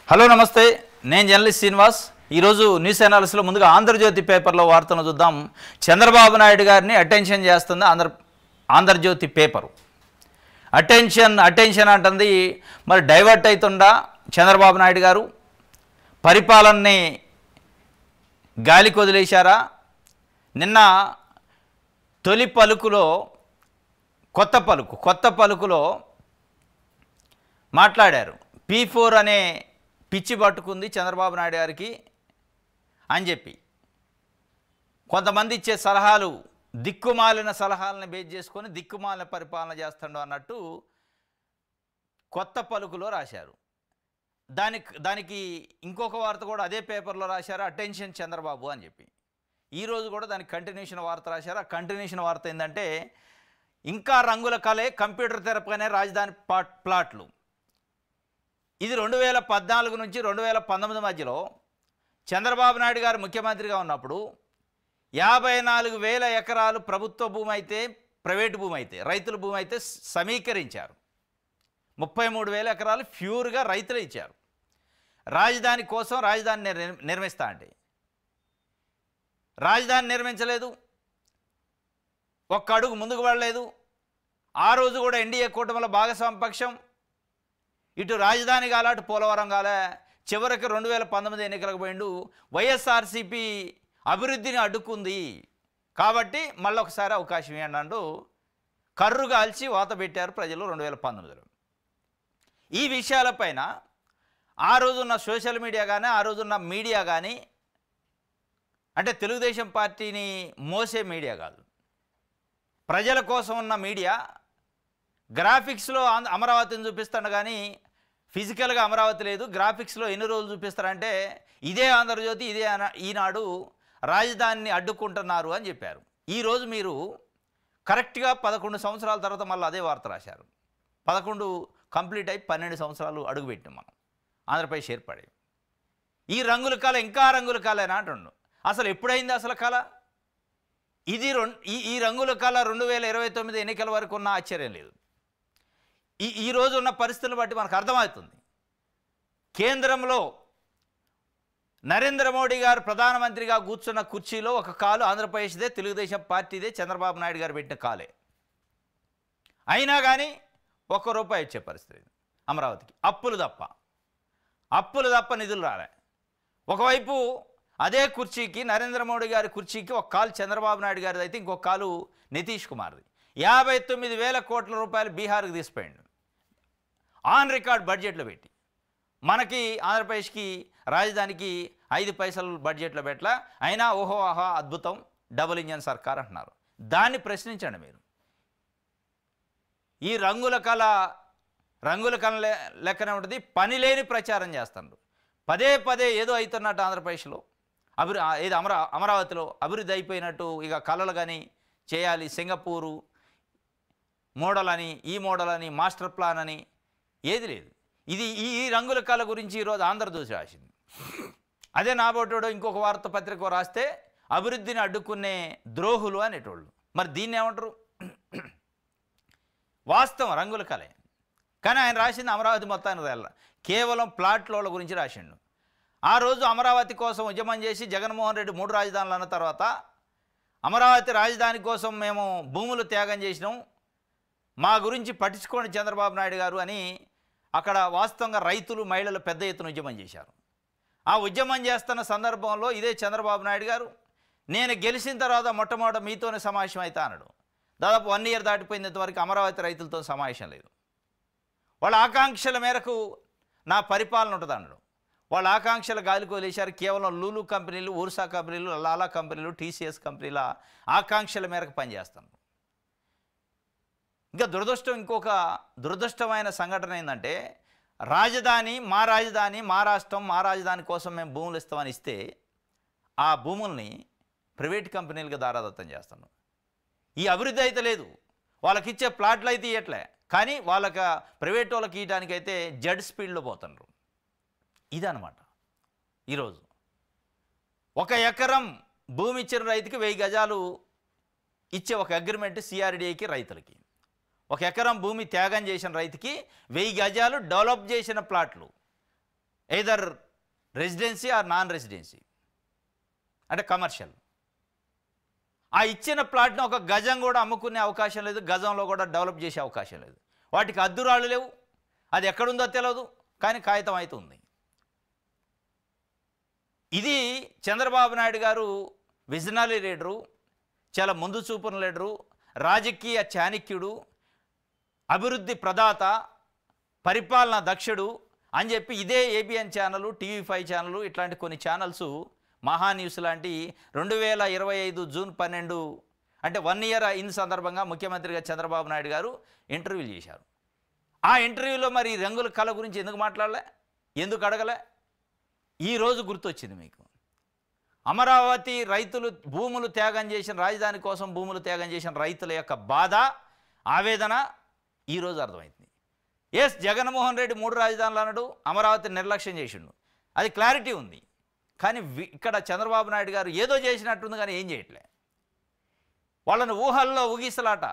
Hello నమస్తే, నేను journalist Srinivas. ఈరోజు న్యూస్ అనాలిసిస్లో ముందుగా ఆంధ్రజ్యోతి పేపర్లో వార్తను చూద్దాం. చంద్రబాబు నాయుడు గారిని అటెన్షన్ చేస్తుంది ఆంధ్రజ్యోతి పేపరు. అటెన్షన్ అంటుంది. మరి డైవర్ట్ అవుతుండా చంద్రబాబు నాయుడు గారు? పరిపాలనని గాలికి వదిలేశారా? నిన్న తొలి పలుకులో కొత్త పలుకులో మాట్లాడారు. P4 అనే పిచ్చి పట్టుకుంది చంద్రబాబు నాయుడు గారికి అని చెప్పి కొంతమంది ఇచ్చే సలహాలు దిక్కుమాలిన సలహాలను బేస్ చేసుకొని దిక్కుమాలిన పరిపాలన చేస్తాడు అన్నట్టు కొత్త పలుకులో రాశారు. దానికి ఇంకొక వార్త కూడా అదే పేపర్లో రాశారు, అటెన్షన్ చంద్రబాబు అని చెప్పి. ఈరోజు కూడా దానికి కంటిన్యూషన్ వార్త రాశారు. ఆ కంటిన్యూషన్ వార్త ఏంటంటే, ఇంకా రంగుల కలే కంప్యూటర్ తెరపైనే రాజధాని ప్లాట్లు. ఇది 2014 నుంచి 2019 మధ్యలో చంద్రబాబు నాయుడు గారు ముఖ్యమంత్రిగా ఉన్నప్పుడు 54,000 ఎకరాలు ప్రభుత్వ భూమి అయితే, ప్రైవేటు భూమి అయితే, రైతుల భూమి అయితే సమీకరించారు. 33,000 ఎకరాలు ప్యూర్గా రైతులు ఇచ్చారు. రాజధాని కోసం రాజధాని నిర్మిస్తా అంటే రాజధాని నిర్మించలేదు, ఒక్క అడుగు ముందుకు పడలేదు. ఆ రోజు కూడా ఎన్డీఏ కూటమిలో భాగస్వామ్య పక్షం ఇటు రాజధాని కాల అటు పోలవరం కాల. చివరికి 2019 ఎన్నికలకు పోయిండు. వైఎస్ఆర్సీపీ అభివృద్ధిని అడ్డుకుంది కాబట్టి మళ్ళొకసారి అవకాశం ఇవ్వండి అంటూ కర్రు కాల్చి వాత పెట్టారు ప్రజలు 2019లో. ఈ విషయాలపైన ఆ రోజున్న సోషల్ మీడియా కానీ, ఆ రోజున్న మీడియా కానీ, అంటే తెలుగుదేశం పార్టీని మోసే మీడియా కాదు, ప్రజల కోసం ఉన్న మీడియా, గ్రాఫిక్స్లో అమరావతిని చూపిస్తాడు కానీ ఫిజికల్గా అమరావతి లేదు. గ్రాఫిక్స్లో ఎన్ని రోజులు చూపిస్తారంటే ఇదే ఆంధ్రజ్యోతి, ఇదే ఈనాడు రాజధానిని అడ్డుకుంటున్నారు అని చెప్పారు. ఈరోజు మీరు కరెక్ట్గా 11 సంవత్సరాల తర్వాత మళ్ళీ అదే వార్త రాశారు. 11 కంప్లీట్ అయి 12 సంవత్సరాలు అడుగుపెట్టాం మనం ఆంధ్రప్రదేశ్ ఏర్పడి. ఈ రంగుల కళ ఇంకా రంగుల కళేనా అంటుండు. అసలు ఎప్పుడైంది అసలు కళ? ఇది ఈ రంగుల కళ 2029 ఎన్నికల వరకు ఉన్న ఆశ్చర్యం లేదు. ఈ రోజు ఉన్న పరిస్థితులను బట్టి మనకు అర్థమవుతుంది. కేంద్రంలో నరేంద్ర మోడీ గారు ప్రధానమంత్రిగా కూర్చున్న కుర్చీలో ఒక కాలు ఆంధ్రప్రదేశ్దే, తెలుగుదేశం పార్టీదే, చంద్రబాబు నాయుడు గారు పెట్టిన కాలే. అయినా కానీ ₹1 ఇచ్చే పరిస్థితి అమరావతికి. అప్పులు తప్ప నిధులు రాలే. ఒకవైపు అదే కుర్చీకి, నరేంద్ర మోడీ గారి కుర్చీకి ఒక కాలు చంద్రబాబు నాయుడు గారిది అయితే ఇంకొక కాలు నితీష్ కుమార్ది. 59,000 కోట్ల రూపాయలు బీహార్కి తీసిపోయిండు ఆన్ రికార్డ్ బడ్జెట్లో పెట్టి. మనకి ఆంధ్రప్రదేశ్కి రాజధానికి 5 పైసలు బడ్జెట్లో పెట్టలా. అయినా ఓహో ఆహా అద్భుతం, డబుల్ ఇంజన్ సర్కార్ అంటున్నారు. దాన్ని ప్రశ్నించండి మీరు. ఈ రంగుల కళ లెక్కనే ఉంటుంది. పని లేని ప్రచారం చేస్తున్నారు. పదే ఏదో అవుతున్నట్టు ఆంధ్రప్రదేశ్లో ఏదో అమరావతిలో అభివృద్ధి అయిపోయినట్టు ఇక కళలు కానీ చేయాలి, సింగపూరు మోడల్ అని, ఈ మోడల్ అని, మాస్టర్ ప్లాన్ అని ఏది లేదు. ఇది ఈ రంగుల కళ గురించి ఈరోజు ఆంధ్రజ్యోతి రాసింది. అదే నాబోటోడు ఇంకొక వార్తాపత్రిక రాస్తే అభివృద్ధిని అడ్డుకునే ద్రోహులు అనేటోళ్ళు. మరి దీన్ని ఏమంటారు? వాస్తవం రంగుల కళే, కానీ ఆయన రాసింది అమరావతి మొత్తాన్ని కేవలం ప్లాట్ల గురించి రాసిండు. ఆ రోజు అమరావతి కోసం ఉద్యమం చేసి జగన్మోహన్ రెడ్డి 3 రాజధానులు అన్న తర్వాత అమరావతి రాజధాని కోసం మేము భూములు త్యాగం చేసినాం, మా గురించి పట్టించుకోండి చంద్రబాబు నాయుడు గారు అని అక్కడ వాస్తవంగా రైతులు, మహిళలు పెద్ద ఎత్తున ఉద్యమం చేశారు. ఆ ఉద్యమం చేస్తున్న సందర్భంలో ఇదే చంద్రబాబు నాయుడు గారు నేను గెలిచిన తర్వాత మొట్టమొదట మీతోనే సమావేశం అవుతా అన్నాడు. దాదాపు 1 ఇయర్ దాటిపోయినంతవరకు అమరావతి రైతులతో సమావేశం లేదు. వాళ్ళ ఆకాంక్షల మేరకు నా పరిపాలన ఉంటుంది అన్నాడు. వాళ్ళ ఆకాంక్షలు గాలికి వదిలేశారు. కేవలం లూలు కంపెనీలు, ఊర్సా కంపెనీలు, లాలా కంపెనీలు, టీసీఎస్ కంపెనీల ఆకాంక్షల మేరకు పనిచేస్తాను. ఇంకా ఇంకొక దురదృష్టమైన సంఘటన ఏంటంటే, రాజధాని, మా రాష్ట్రం, మా రాజధాని కోసం మేము భూములు ఇస్తామని ఇస్తే ఆ భూముల్ని ప్రైవేట్ కంపెనీలుగా దారాదత్తం చేస్తున్నాం. ఈ అభివృద్ధి అయితే లేదు, వాళ్ళకి ఇచ్చే ప్లాట్లు అయితే ఇవ్వట్లే, కానీ వాళ్ళకి ప్రైవేట్ వాళ్ళకి ఇవ్వడానికైతే జెడ్ స్పీడ్లో పోతున్నారు. ఇదనమాట ఈరోజు. 1 ఎకరం భూమి ఇచ్చిన రైతుకి 1000 గజాలు ఇచ్చే ఒక అగ్రిమెంట్ సిఆర్డీఏకి, రైతులకి. 1 ఎకరం భూమి త్యాగం చేసిన రైతుకి 1000 గజాలు డెవలప్ చేసిన ప్లాట్లు. Either residency or non residency, అంటే కమర్షియల్. ఆ ఇచ్చిన ప్లాట్ను ఒక గజం కూడా అమ్ముకునే అవకాశం లేదు, గజంలో కూడా డెవలప్ చేసే అవకాశం లేదు. వాటికి అద్దురాళ్ళు లేవు, అది ఎక్కడుందో తెలియదు, కానీ కాగితం అయితే ఉంది. ఇది చంద్రబాబు నాయుడు గారు విజనరీ లీడరు, చాలా ముందు చూపున లీడరు, రాజకీయ చాణక్యుడు, అభివృద్ధి ప్రదాత, పరిపాలన దక్షుడు అని చెప్పి ఇదే ఏబిఎన్ ఛానల్, TV5 ఛానల్, ఇట్లాంటి కొన్ని ఛానల్స్, మహా న్యూస్ లాంటి 2025 జూన్ 12 అంటే 1 ఇయర్ అయిన సందర్భంగా ముఖ్యమంత్రిగా చంద్రబాబు నాయుడు గారు ఇంటర్వ్యూలు చేశారు. ఆ ఇంటర్వ్యూలో మరి రంగుల కళ గురించి ఎందుకు మాట్లాడలే, ఎందుకు అడగలే? ఈరోజు గుర్తొచ్చింది మీకు. అమరావతి రైతులు భూములు త్యాగం చేసిన, రాజధాని కోసం భూములు త్యాగం చేసిన రైతుల యొక్క బాధ, ఆవేదన ఈరోజు అర్థమైంది. ఎస్, జగన్మోహన్ రెడ్డి 3 రాజధానులు అన్నాడు, అమరావతిని నిర్లక్ష్యం చేసిండు, అది క్లారిటీ ఉంది. కానీ ఇక్కడ చంద్రబాబు నాయుడు గారు ఏదో చేసినట్టుంది, కానీ ఏం చేయట్లే. వాళ్ళని ఊహల్లో ఊగిసలాట,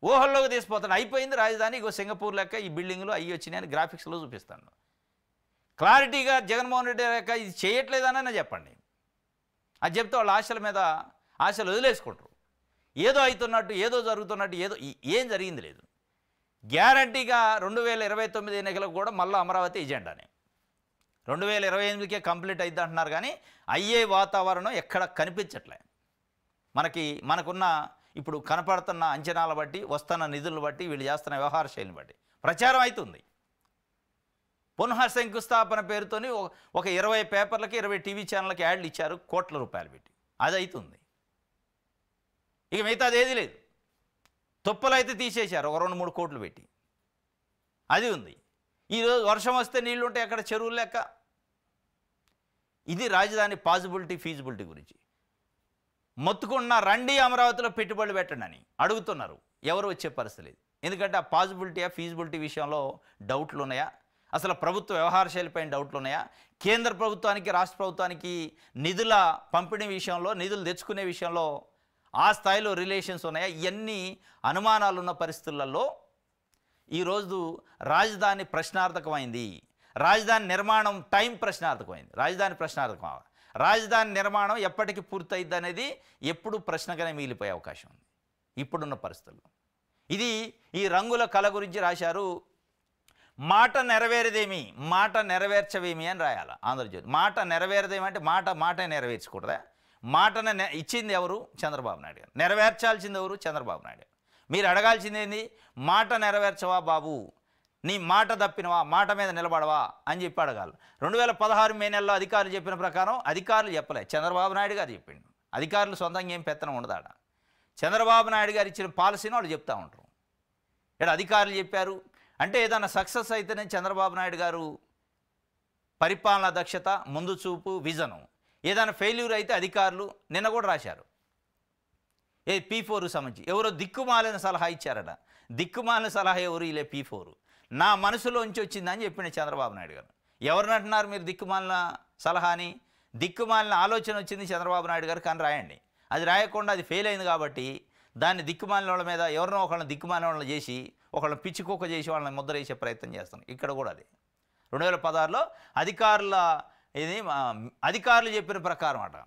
ఊహల్లోకి తీసిపోతాడు. అయిపోయింది రాజధాని, ఇగో సింగపూర్ లెక్క ఈ బిల్డింగ్లు అవి వచ్చినాయని గ్రాఫిక్స్లో చూపిస్తాను. క్లారిటీగా జగన్మోహన్ రెడ్డి లెక్క ఇది చేయట్లేదనైనా చెప్పండి. అది చెప్తే వాళ్ళ ఆశల మీద ఆశలు వదిలేసుకుంటారు. ఏదో అవుతున్నట్టు, ఏదో జరుగుతున్నట్టు, ఏదో ఏం జరిగింది లేదు. గ్యారంటీగా 2029 ఎన్నికలకు కూడా మళ్ళీ అమరావతి ఎజెండానే. 2028కే కంప్లీట్ అవుతుంది అంటున్నారు, కానీ అయ్యే వాతావరణం ఎక్కడ కనిపించట్లే. మనకున్న ఇప్పుడు కనపడుతున్న అంచనాల బట్టి, వస్తున్న నిధులను బట్టి, వీళ్ళు చేస్తున్న వ్యవహార శైలిని బట్టి ప్రచారం అవుతుంది. పునః శంకుస్థాపన పేరుతోని ఒక 20 పేపర్లకి 20 టీవీ ఛానళ్ళకి యాడ్లు ఇచ్చారు, కోట్ల రూపాయలు పెట్టి. అది అవుతుంది. ఇక మిగతాది ఏది లేదు. తుప్పలు అయితే తీసేశారు ఒక 2-3 కోట్లు పెట్టి, అది ఉంది. ఈరోజు వర్షం వస్తే నీళ్లు ఉంటాయి అక్కడ, చెరువులు లెక్క. ఇది రాజధాని పాసిబిలిటీ, ఫీజిబిలిటీ గురించి మొత్తుకున్న రండి అమరావతిలో పెట్టుబడులు పెట్టండి అని అడుగుతున్నారు. ఎవరు వచ్చే పరిస్థితి లేదు. ఎందుకంటే ఆ పాసిబిలిటీ, ఫీజిబిలిటీ విషయంలో డౌట్లు ఉన్నాయా, అసలు ప్రభుత్వ వ్యవహార శైలిపైన డౌట్లు ఉన్నాయా, కేంద్ర ప్రభుత్వానికి రాష్ట్ర ప్రభుత్వానికి నిధుల పంపిణీ విషయంలో, నిధులు తెచ్చుకునే విషయంలో ఆ స్థాయిలో రిలేషన్స్ ఉన్నాయా, ఇవన్నీ అనుమానాలు ఉన్న పరిస్థితులలో ఈరోజు రాజధాని ప్రశ్నార్థకమైంది. రాజధాని నిర్మాణం టైం ప్రశ్నార్థకమైంది. రాజధాని నిర్మాణం ఎప్పటికి పూర్తయిద్ది అనేది ఎప్పుడు ప్రశ్నగానే మిగిలిపోయే అవకాశం ఉంది ఇప్పుడున్న పరిస్థితుల్లో. ఇది ఈ రంగుల కళ గురించి రాశారు. మాట నెరవేరదేమి, మాట నెరవేర్చవేమి అని రాయాలి ఆంధ్రజ్యోతి. మాట నెరవేరదేమి అంటే మాట నెరవేర్చకూడదా? మాటను ఇచ్చింది ఎవరు? చంద్రబాబు నాయుడు గారు. నెరవేర్చాల్సింది ఎవరు? చంద్రబాబు నాయుడు గారు. మీరు అడగాల్సింది ఏంది? మాట నెరవేర్చవా బాబు, నీ మాట తప్పినవా, మాట మీద నిలబడవా అని చెప్పి అడగాలి. 2016 మే నెలలో అధికారులు చెప్పిన ప్రకారం, అధికారులు చెప్పలే, చంద్రబాబు నాయుడు గారు చెప్పిండు. అధికారులు సొంతంగా ఏం పెత్తనం ఉండదాడ. చంద్రబాబు నాయుడు గారు ఇచ్చిన పాలసీని వాళ్ళు చెప్తూ ఉంటారు. ఇక్కడ అధికారులు చెప్పారు అంటే ఏదైనా సక్సెస్ అయితేనే చంద్రబాబు నాయుడు గారు పరిపాలనా దక్షత, ముందు చూపు, విజను. ఏదైనా ఫెయిల్యూర్ అయితే అధికారులు నిన్న కూడా రాశారు. P4 సంబంధించి ఎవరో దిక్కుమాలిన సలహా ఇచ్చారట. దిక్కుమాలిన సలహా ఎవరు? ఇలా P4 నా మనసులోంచి వచ్చిందని చెప్పిన చంద్రబాబు నాయుడు గారు. ఎవరిని అంటున్నారు మీరు దిక్కుమాలిన సలహాని? దిక్కుమాలిన ఆలోచన వచ్చింది చంద్రబాబు నాయుడు గారు, కానీ రాయండి. అది రాయకుండా అది ఫెయిల్ అయింది కాబట్టి దాన్ని దిక్కుమాలిన వాళ్ళ మీద ఎవరినో ఒకళ్ళని దిక్కుమాలిన వాళ్ళని చేసి, ఒకళ్ళని పిచ్చికోక చేసి వాళ్ళని ముద్ర వేసే ప్రయత్నం చేస్తాను. ఇక్కడ కూడా అదే 2016లో అధికారులు చెప్పిన ప్రకారం అట.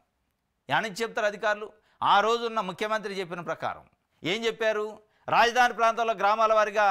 యానికి చెప్తారు అధికారులు? ఆ రోజున్న ముఖ్యమంత్రి చెప్పిన ప్రకారం ఏం చెప్పారు? రాజధాని ప్రాంతంలో గ్రామాల వారీగా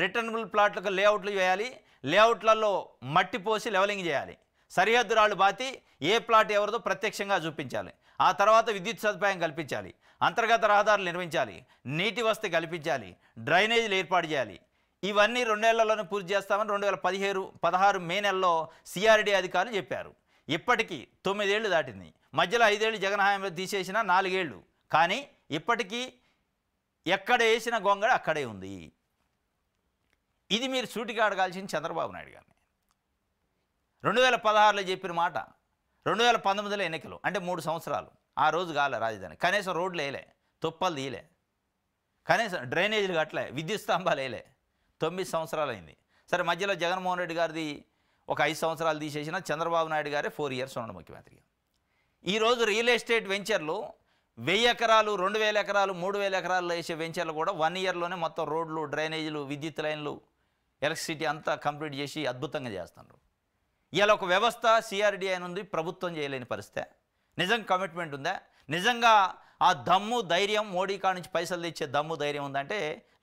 రిటర్నబుల్ ప్లాట్లకు లేఅవుట్లు వేయాలి, లేఅవుట్లలో మట్టి పోసి లెవలింగ్ చేయాలి, సరిహద్దు రాళ్ళు బాతి ఏ ప్లాట్ ఎవరిదో ప్రత్యక్షంగా చూపించాలి, ఆ తర్వాత విద్యుత్ సదుపాయం కల్పించాలి, అంతర్గత రహదారులు నిర్మించాలి, నీటి వసతి కల్పించాలి, డ్రైనేజీలు ఏర్పాటు చేయాలి. ఇవన్నీ 2 ఏళ్లలోనే పూర్తి చేస్తామని 2016 మే నెలలో CRD అధికారులు చెప్పారు. ఇప్పటికీ 9 ఏళ్ళు దాటింది. మధ్యలో 5 ఏళ్ళు జగన్ హయాంలో తీసేసిన 4 ఏళ్ళు. కానీ ఇప్పటికీ ఎక్కడ వేసిన గొంగడ అక్కడే ఉంది. ఇది మీరు సూటిగా అడగాల్సిన చంద్రబాబు నాయుడు గారిని. 2016లో చెప్పిన మాట 2019లో ఎన్నికలు అంటే 3 సంవత్సరాలు. ఆ రోజు కాలే రాజధాని. కనీసం రోడ్లు వేయలే, తుప్పలు తీయలే, కనీసం డ్రైనేజీలు కట్టలే, విద్యుత్ స్తంభాలు వేయలే. 9 సంవత్సరాలు అయింది. సరే, మధ్యలో జగన్మోహన్ రెడ్డి గారిది ఒక 5 సంవత్సరాలు తీసేసిన, చంద్రబాబు నాయుడు గారే 4 ఇయర్స్ ఉన్నాడు ముఖ్యమంత్రిగా. ఈరోజు రియల్ ఎస్టేట్ వెంచర్లు 1000 ఎకరాలు, 2000 ఎకరాలు, 3000 ఎకరాల్లో వేసే వెంచర్లు కూడా 1 ఇయర్లోనే మొత్తం రోడ్లు, డ్రైనేజీలు, విద్యుత్ లైన్లు, ఎలక్ట్రిసిటీ అంతా కంప్లీట్ చేసి అద్భుతంగా చేస్తున్నారు. ఇవాళ ఒక వ్యవస్థ సిఆర్డీ అని ఉంది, ప్రభుత్వం చేయలేని పరిస్థితి. నిజం కమిట్మెంట్ ఉందా? నిజంగా ఆ దమ్ము ధైర్యం మోడీ కాడ నుంచి పైసలు తెచ్చే దమ్ము ధైర్యం ఉందంటే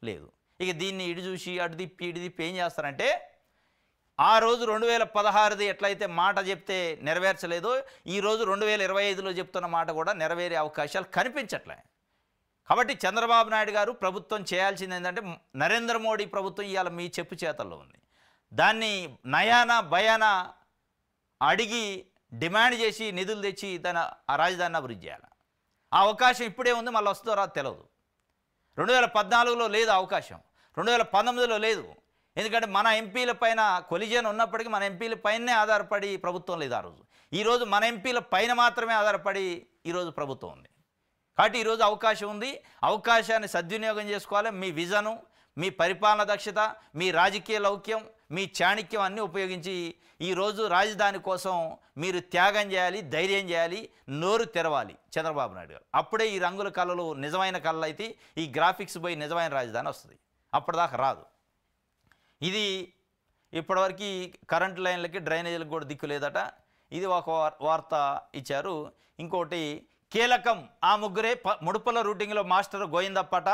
లేదు. ఇక దీన్ని ఇటు చూసి అటు తిప్పి ఇటు తిప్పి ఏం చేస్తారంటే, ఆ రోజు 2016ది ఎట్లయితే మాట చెప్తే నెరవేర్చలేదో, ఈరోజు 2025లో చెప్తున్న మాట కూడా నెరవేరే అవకాశాలు కనిపించట్లే. కాబట్టి చంద్రబాబు నాయుడు గారు ప్రభుత్వం చేయాల్సింది ఏంటంటే, నరేంద్ర మోడీ ప్రభుత్వం ఇవాళ మీ చెప్పు చేతల్లో ఉంది. దాన్ని నయాన భయాన అడిగి డిమాండ్ చేసి నిధులు తెచ్చి ఆ రాజధానిని అభివృద్ధి చేయాలి. ఆ అవకాశం ఇప్పుడే ఉంది, మళ్ళీ వస్తుందో రాదు తెలియదు. 2014లో లేదు అవకాశం, 2019లో లేదు. ఎందుకంటే మన ఎంపీల పైన కొలిజన్ ఉన్నప్పటికీ మన ఎంపీల పైనే ఆధారపడి ప్రభుత్వం లేదు ఆ రోజు. ఈరోజు మన ఎంపీల పైన మాత్రమే ఆధారపడి ఈరోజు ప్రభుత్వం ఉంది. కాబట్టి ఈరోజు అవకాశం ఉంది, అవకాశాన్ని సద్వినియోగం చేసుకోవాలి. మీ విజను, మీ పరిపాలన దక్షత, మీ రాజకీయ లౌక్యం, మీ చాణక్యం అన్నీ ఉపయోగించి ఈరోజు రాజధాని కోసం మీరు త్యాగం చేయాలి, ధైర్యం చేయాలి, నోరు తెరవాలి చంద్రబాబు నాయుడు గారు. అప్పుడే ఈ రంగుల కళలు నిజమైన కళలు అయితే ఈ గ్రాఫిక్స్ పోయి నిజమైన రాజధాని వస్తుంది. అప్పటిదాకా రాదు. ఇది ఇప్పటివరకు కరెంట్ లైన్లకి డ్రైనేజీలకు కూడా దిక్కు లేదట. ఇది ఒక వార్త ఇచ్చారు. ఇంకోటి కీలకం, ఆ ముగ్గురే ముడుపుల రూటింగ్లో మాస్టర్ గోవిందప్పట,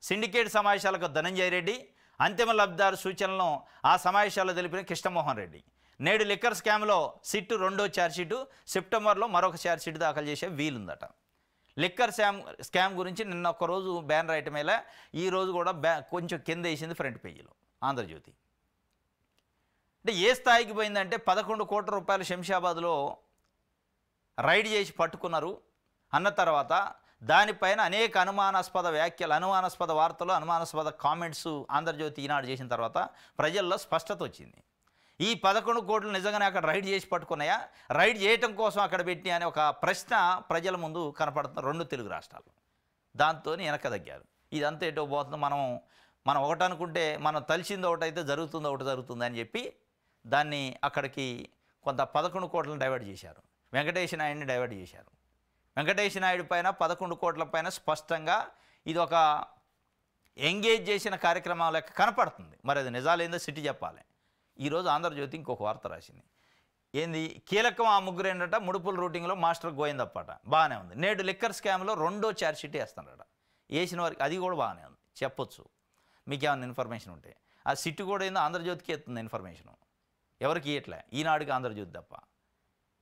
సిండికేట్ సమావేశాలకు ధనంజయ రెడ్డి, అంతిమ లబ్ధిదారు సూచనలను ఆ సమావేశాల్లో తెలిపిన కృష్ణమోహన్ రెడ్డి. నేడు లిక్కర్ స్కామ్లో సిట్టు 2వ ఛార్జ్షీటు, సెప్టెంబర్లో మరొక ఛార్జ్షీట్ దాఖలు చేసే వీలుందట. లిక్కర్ స్కామ్ గురించి నిన్న ఒక్కరోజు బ్యానర్ ఐటమ్ ఇలా, ఈరోజు కూడా కొంచెం కింద వేసింది ఫ్రంట్ పేజీలో ఆంధ్రజ్యోతి. అంటే ఏ స్థాయికి పోయిందంటే 11 కోట్ల రూపాయలు శంషాబాద్లో రైడ్ చేసి పట్టుకున్నారు అన్న తర్వాత దానిపైన అనేక అనుమానాస్పద వ్యాఖ్యలు, అనుమానాస్పద వార్తలు, అనుమానాస్పద కామెంట్స్ ఆంధ్రజ్యోతి ఈనాడు చేసిన తర్వాత ప్రజల్లో స్పష్టత వచ్చింది. ఈ 11 కోట్లు నిజంగానే అక్కడ రైడ్ చేసి పట్టుకున్నాయా, రైడ్ చేయటం కోసం అక్కడ పెట్టి అనే ఒక ప్రశ్న ప్రజల ముందు కనపడుతున్న 2 తెలుగు రాష్ట్రాలు. దాంతో వెనకదగ్గారు. ఇదంతా ఎటో పోతుంది, మనం ఒకటి అనుకుంటే మనం తలిసింది ఒకటి అయితే జరుగుతుంది ఒకటి జరుగుతుంది అని చెప్పి దాన్ని అక్కడికి కొంత 11 కోట్లను డైవర్ట్ చేశారు. వెంకటేశ్వర నాయుడిని డైవర్ట్ చేశారు. వెంకటేశ్వర నాయుడు పైన 11 కోట్ల పైన స్పష్టంగా ఇది ఒక ఎంగేజ్ చేసిన కార్యక్రమం లెక్క కనపడుతుంది. మరి అది నిజాలేందో సిటీ చెప్పాలి. ఈరోజు ఆంధ్రజ్యోతి ఇంకొక వార్త రాసింది. ఏంది కీలకం, ఆ ముగ్గురు ఏంటంటే ముడుపుల రూటింగ్లో మాస్టర్ గోవిందప్పట. బాగానే ఉంది. నేడు లిక్కర్ స్కామ్లో 2వ ఛార్జ్షీట్ వేస్తున్నాడట. వేసిన వారికి అది కూడా బాగానే ఉంది, చెప్పొచ్చు. మీకు ఏమైనా ఇన్ఫర్మేషన్ ఉంటే ఆ సిట్టు కూడా ఏందో ఆంధ్రజ్యోతికి ఎత్తుంది ఇన్ఫర్మేషను, ఎవరికి ఇయట్లే, ఈనాడుకి ఆంధ్రజ్యోతి తప్ప.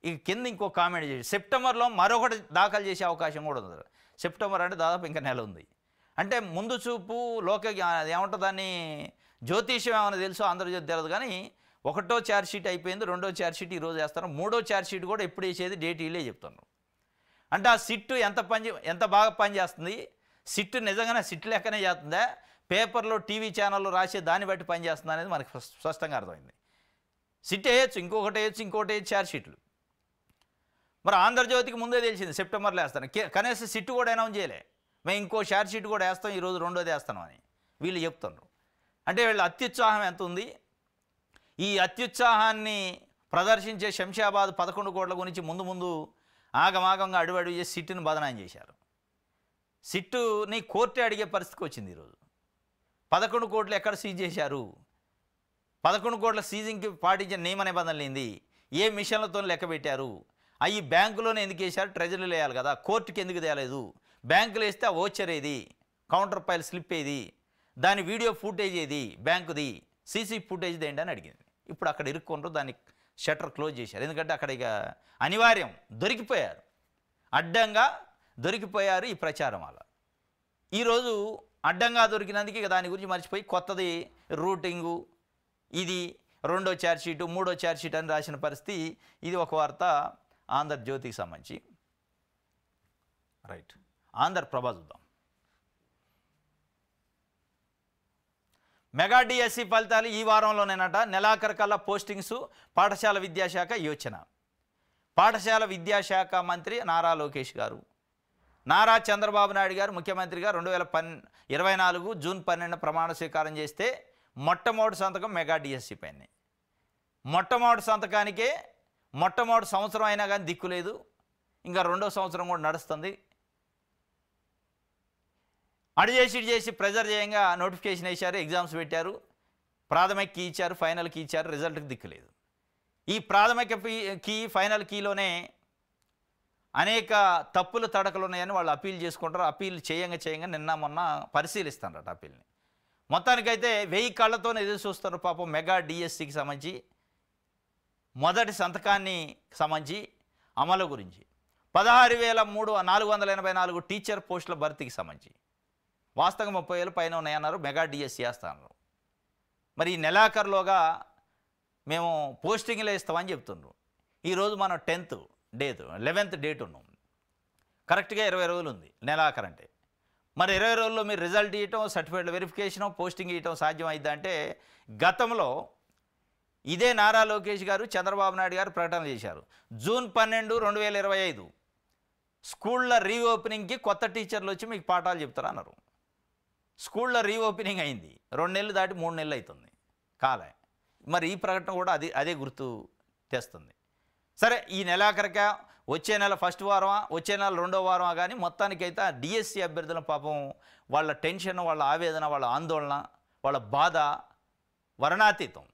ఇక కింద ఇంకో కామెంట్ చేసి సెప్టెంబర్లో మరొకటి దాఖలు చేసే అవకాశం కూడా ఉంది. సెప్టెంబర్ అంటే దాదాపు ఇంకా నెల ఉంది. అంటే ముందు చూపు ఏమంటుంది దాన్ని, జ్యోతిష్యం ఏమైనా తెలుసో ఆంధ్రజ్యోతి తెలియదు. కానీ 1వ ఛార్జ్షీట్ అయిపోయింది, 2వ ఛార్జ్షీట్ ఈరోజు వేస్తారు, 3వ ఛార్జ్షీట్ కూడా ఎప్పుడు వేసేది డేట్ వీళ్ళే చెప్తున్నారు. అంటే ఆ సిట్టు ఎంత బాగా పనిచేస్తుంది, సిట్టు నిజంగానే సిట్టు లెక్కనే చేస్తుందా, పేపర్లో టీవీ ఛానల్లో రాసే దాన్ని బట్టి పనిచేస్తుంది అనేది మనకు స్పష్టంగా అర్థమైంది. సిట్ వేయచ్చు, ఇంకొకటి వేయచ్చు, ఇంకోటి వేయచ్చు ఛార్జ్షీట్లు. మరి ఆంధ్రజ్యోతికి ముందే తెలిసింది సెప్టెంబర్లో వేస్తాను, కనీసం సిట్టు కూడా అనౌన్స్ చేయలే, మేము ఇంకో ఛార్జ్షీట్ కూడా వేస్తాం, ఈరోజు 2వది వేస్తాను అని వీళ్ళు చెప్తున్నారు. అంటే వీళ్ళ అత్యుత్సాహం ఎంత ఉంది. ఈ అత్యుత్సాహాన్ని ప్రదర్శించే శంషాబాద్ 11 కోట్ల గురించి ముందు ఆగమాగంగా అడుగు చేసి సిట్టుని బదనాం చేశారు. సిట్టుని కోర్టే అడిగే పరిస్థితికి వచ్చింది. ఈరోజు 11 కోట్లు ఎక్కడ సీజ్ చేశారు, 11 కోట్ల సీజింగ్కి పాటించిన నియమ నిబంధనలు ఏంది, ఏ మిషన్లతో లెక్క పెట్టారు, అవి బ్యాంకులోనే ఎందుకు వేశారు, ట్రెజరీలో వేయాలి కదా, కోర్టుకి ఎందుకు తేలేదు, బ్యాంకులో వేస్తే ఆ ఓచర్ ఏది, కౌంటర్ ఫైల్ స్లిప్ ఏది, దాని వీడియో ఫుటేజ్ ఏది, బ్యాంకుది సీసీ ఫుటేజ్ ఏంటి అని అడిగింది. ఇప్పుడు అక్కడ ఇరుక్కుంటారు, దాన్ని షట్టర్ క్లోజ్ చేశారు. ఎందుకంటే అక్కడ ఇక అనివార్యం, దొరికిపోయారు, అడ్డంగా దొరికిపోయారు ఈ ప్రచారం వల్ల. ఈరోజు అడ్డంగా దొరికినందుకు ఇక దాని గురించి మర్చిపోయి కొత్తది రూటింగు, ఇది 2వ ఛార్జ్షీటు, 3వ ఛార్జ్షీట్ అని రాసిన పరిస్థితి. ఇది ఒక వార్త ఆంధ్రజ్యోతికి సంబంధించి. రైట్, ఆంధ్రప్రభ చూద్దాం. మెగా డిఎస్సి ఫలితాలు ఈ వారంలోనేనట, నెలాఖరు కల్లా పోస్టింగ్స్, పాఠశాల విద్యాశాఖ యోచన. పాఠశాల విద్యాశాఖ మంత్రి నారా లోకేష్ గారు, నారా చంద్రబాబు నాయుడు గారు ముఖ్యమంత్రిగా 2024 జూన్ 12 ప్రమాణ స్వీకారం చేస్తే మొట్టమొదటి సంతకం మెగా డిఎస్సి పైనే. మొట్టమొదటి సంతకానికే మొట్టమొదటి సంవత్సరం అయినా కానీ దిక్కు లేదు, ఇంకా 2వ సంవత్సరం కూడా నడుస్తుంది. అడిచేసి చేసి ప్రెజర్ చేయంగా నోటిఫికేషన్ వేశారు, ఎగ్జామ్స్ పెట్టారు, ప్రాథమిక కీ ఇచ్చారు, ఫైనల్ కీ ఇచ్చారు, రిజల్ట్కి దిక్కులేదు. ఈ ప్రాథమిక కీ ఫైనల్ కీలోనే అనేక తప్పులు తడకలు ఉన్నాయని వాళ్ళు అప్పీల్ చేసుకుంటారు. అప్పీల్ చేయంగా నిన్న మొన్న పరిశీలిస్తారట అప్పీల్ని. మొత్తానికైతే 1000 కళ్ళతోనే ఎదురు చూస్తారు పాపం మెగా డిఎస్సికి సంబంధించి మొదటి సంతకాన్ని సంబంధించి అమలు గురించి 16,484 టీచర్ పోస్టుల భర్తీకి సంబంధించి వాస్తవంగా 30,000 పైన ఉన్నాయన్నారు. మెగా డిఎస్సి వేస్తాను. మరి ఈ నెలాఖరులోగా మేము పోస్టింగ్లు ఇస్తామని చెప్తున్నారు. ఈరోజు మనం 11th డేట్ ఉన్నాం. కరెక్ట్గా 20 రోజులు ఉంది నెలాఖరు అంటే. మరి 20 రోజుల్లో మీరు రిజల్ట్ ఇవ్వటం, సర్టిఫికేట్ల వెరిఫికేషను, పోస్టింగ్ ఇవ్వటం సాధ్యమైద్దా అంటే గతంలో ఇదే నారా లోకేష్ గారు చంద్రబాబు నాయుడు గారు ప్రకటన చేశారు. జూన్ 12, 2025 స్కూళ్ళ రీఓపెనింగ్కి కొత్త టీచర్లు వచ్చి మీకు పాఠాలు చెప్తారు అన్నారు. స్కూళ్ళ రీఓపెనింగ్ అయింది, 2 నెలలు దాటి 3 నెలలు అవుతుంది కాలే. మరి ఈ ప్రకటన కూడా అదే గుర్తు తెస్తుంది. సరే, ఈ నెలాఖరిక వచ్చే నెల ఫస్ట్ వారమా, వచ్చే నెల 2వ వారమా, కానీ మొత్తానికైతే ఆ డిఎస్సి అభ్యర్థుల పాపం వాళ్ళ టెన్షన్, వాళ్ళ ఆవేదన, వాళ్ళ ఆందోళన, వాళ్ళ బాధ వర్ణాతీతం.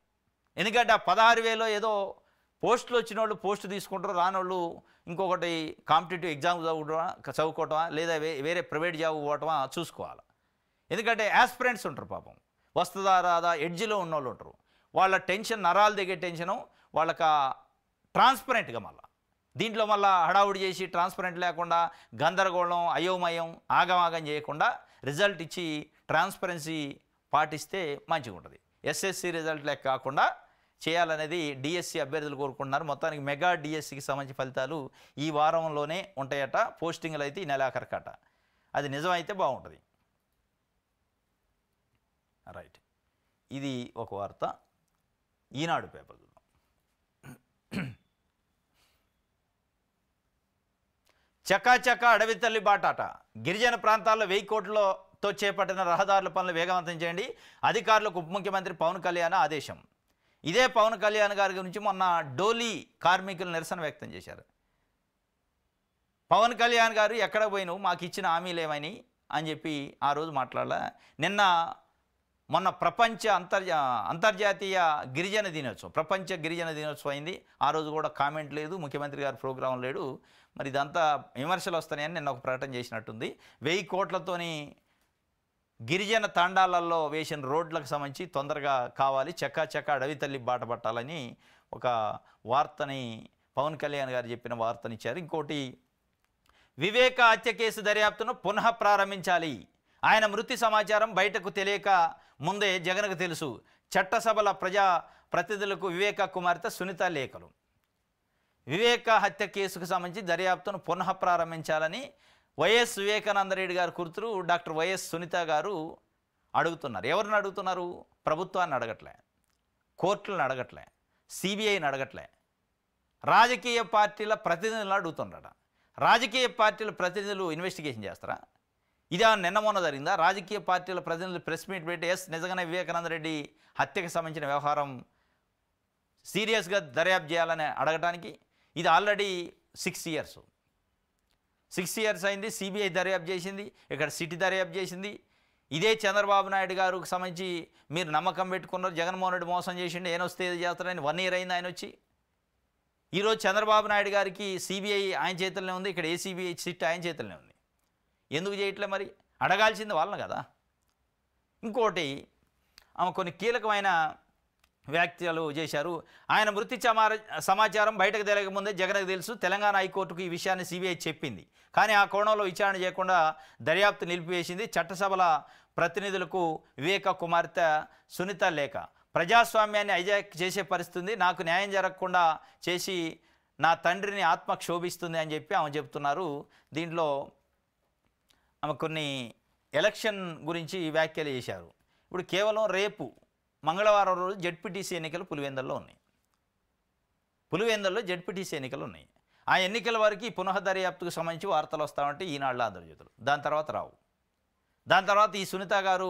ఎందుకంటే ఆ 16,000 ఏదో పోస్టులు వచ్చిన వాళ్ళు పోస్టు తీసుకుంటారు, రానోళ్ళు ఇంకొకటి కాంపిటేటివ్ ఎగ్జామ్ చదువుకోవటమా లేదా వేరే ప్రైవేట్ జాబ్ పోవటమా చూసుకోవాలి. ఎందుకంటే యాస్పిరెంట్స్ ఉంటారు పాపం, వస్తుందా రాదా ఎడ్జిలో ఉన్నోళ్ళు ఉంటారు. వాళ్ళ టెన్షన్, నరాలు దిగే టెన్షను వాళ్ళకి ట్రాన్స్పరెంట్గా దీంట్లో మళ్ళీ హడావుడి చేసి ట్రాన్స్పరెంట్ లేకుండా గందరగోళం, అయోమయం, ఆగమాగం చేయకుండా రిజల్ట్ ఇచ్చి ట్రాన్స్పరెన్సీ పాటిస్తే మంచిగా ఉంటుంది. ఎస్ఎస్సి రిజల్ట్ లెక్క కాకుండా చేయాలనేది డిఎస్సి అభ్యర్థులు కోరుకుంటున్నారు. మొత్తానికి మెగా డిఎస్సికి సంబంధించిన ఫలితాలు ఈ వారంలోనే ఉంటాయట. పోస్టింగ్లు అయితే ఈ నెలాఖరికట. అది నిజమైతే బాగుంటుంది. రైట్, ఇది ఒక వార్త. ఈనాడు పేపర్ చూద్దాం. చకాచకా అడవి తల్లి బాటాట. గిరిజన ప్రాంతాల్లో 1000 కోట్లతో చేపట్టిన రహదారుల పనులు వేగవంతం చేయండి, అధికారులకు ఉప ముఖ్యమంత్రి పవన్ కళ్యాణ్ ఆదేశం. ఇదే పవన్ కళ్యాణ్ గారి గురించి మొన్న డోలీ కార్మికులు నిరసన వ్యక్తం చేశారు. పవన్ కళ్యాణ్ గారు ఎక్కడ పోయినావు, మాకు ఇచ్చిన హామీలు ఏమని అని చెప్పి ఆ రోజు మాట్లాడాల. మొన్న అంతర్జాతీయ గిరిజన దినోత్సవం, ప్రపంచ గిరిజన దినోత్సవం అయింది. ఆ రోజు కూడా కామెంట్ లేదు, ముఖ్యమంత్రి గారు ప్రోగ్రాం లేడు. మరి ఇదంతా విమర్శలు వస్తాయని నిన్న ఒక ప్రకటన చేసినట్టుంది. 1000 కోట్లతోని గిరిజన తాండాలలో వేసిన రోడ్లకు సంబంధించి తొందరగా కావాలి, చక్కా అడవి తల్లి బాట పట్టాలని ఒక వార్తని పవన్ కళ్యాణ్ గారు చెప్పిన వార్తనిచ్చారు. ఇంకోటి, వివేక హత్య కేసు దర్యాప్తును పునః ప్రారంభించాలి. ఆయన మృతి సమాచారం బయటకు తెలియక ముందే జగన్కు తెలుసు. చట్టసభల ప్రజా ప్రతినిధులకు వివేక కుమార్తె సునీత లేఖలు. వివేక హత్య కేసుకు సంబంధించి దర్యాప్తును పునః ప్రారంభించాలని వైఎస్ వివేకానందరెడ్డి గారు కూతురు డాక్టర్ వైఎస్ సునీత గారు అడుగుతున్నారు. ఎవరిని అడుగుతున్నారు? ప్రభుత్వాన్ని అడగట్లే, కోర్టులను అడగట్లే, సిబిఐని అడగట్లే, రాజకీయ పార్టీల ప్రతినిధులను అడుగుతున్నారట. రాజకీయ పార్టీల ప్రతినిధులు ఇన్వెస్టిగేషన్ చేస్తారా? ఇదే నిన్న మొన్న జరిగిందా? రాజకీయ పార్టీల ప్రతినిధులు ప్రెస్ మీట్ పెట్టి నిజంగానే వివేకానందరెడ్డి హత్యకు సంబంధించిన వ్యవహారం సీరియస్గా దర్యాప్తు చేయాలని అడగటానికి ఇది ఆల్రెడీ 6 ఇయర్స్ అయింది. సిబిఐ దర్యాప్తు చేసింది, ఇక్కడ సిటీ దర్యాప్తు చేసింది. ఇదే చంద్రబాబు నాయుడు గారికి సంబంధించి మీరు నమ్మకం పెట్టుకున్నారు, జగన్మోహన్ రెడ్డి మోసం చేసిండు, ఏనొస్తే ఏది చేస్తారని 1 ఇయర్ అయింది ఆయన వచ్చి. ఈరోజు చంద్రబాబు నాయుడు గారికి సిబిఐ ఆయన చేతుల్లోనే ఉంది, ఇక్కడ ఏసీబీఐ సిట్ ఆయన చేతుల్లోనే ఉంది. ఎందుకు చేయట్లే? మరి అడగాల్సింది వాళ్ళని కదా. ఇంకోటి, ఆమె కొన్ని కీలకమైన వ్యాఖ్యలు చేశారు. ఆయన మృతి సమాచారం బయటకు తెలియకముందే జగన్కు తెలుసు. తెలంగాణ హైకోర్టుకు ఈ విషయాన్ని సిబిఐ చెప్పింది, కానీ ఆ కోణంలో విచారణ చేయకుండా దర్యాప్తు నిలిపివేసింది. చట్టసభల ప్రతినిధులకు వివేక కుమార్తె సునీత లేఖ. ప్రజాస్వామ్యాన్ని హైజాక్ చేసే పరిస్థితి, నాకు న్యాయం జరగకుండా చేసి నా తండ్రిని ఆత్మ క్షోభిస్తుంది అని చెప్పి ఆమె చెప్తున్నారు. దీంట్లో ఆమె కొన్ని ఎలక్షన్ గురించి వ్యాఖ్యలు చేశారు. ఇప్పుడు కేవలం రేపు మంగళవారం రోజు జెడ్పీటీసీ ఎన్నికలు పులివెందుల్లో జెడ్పీటీసీ ఎన్నికలు ఉన్నాయి. ఆ ఎన్నికల వరకు పునః దర్యాప్తుకు సంబంధించి వార్తలు వస్తామంటే ఈనాడులో ఆంధ్రజ్యోతులు, దాని తర్వాత రావు. దాని తర్వాత ఈ సునీత గారు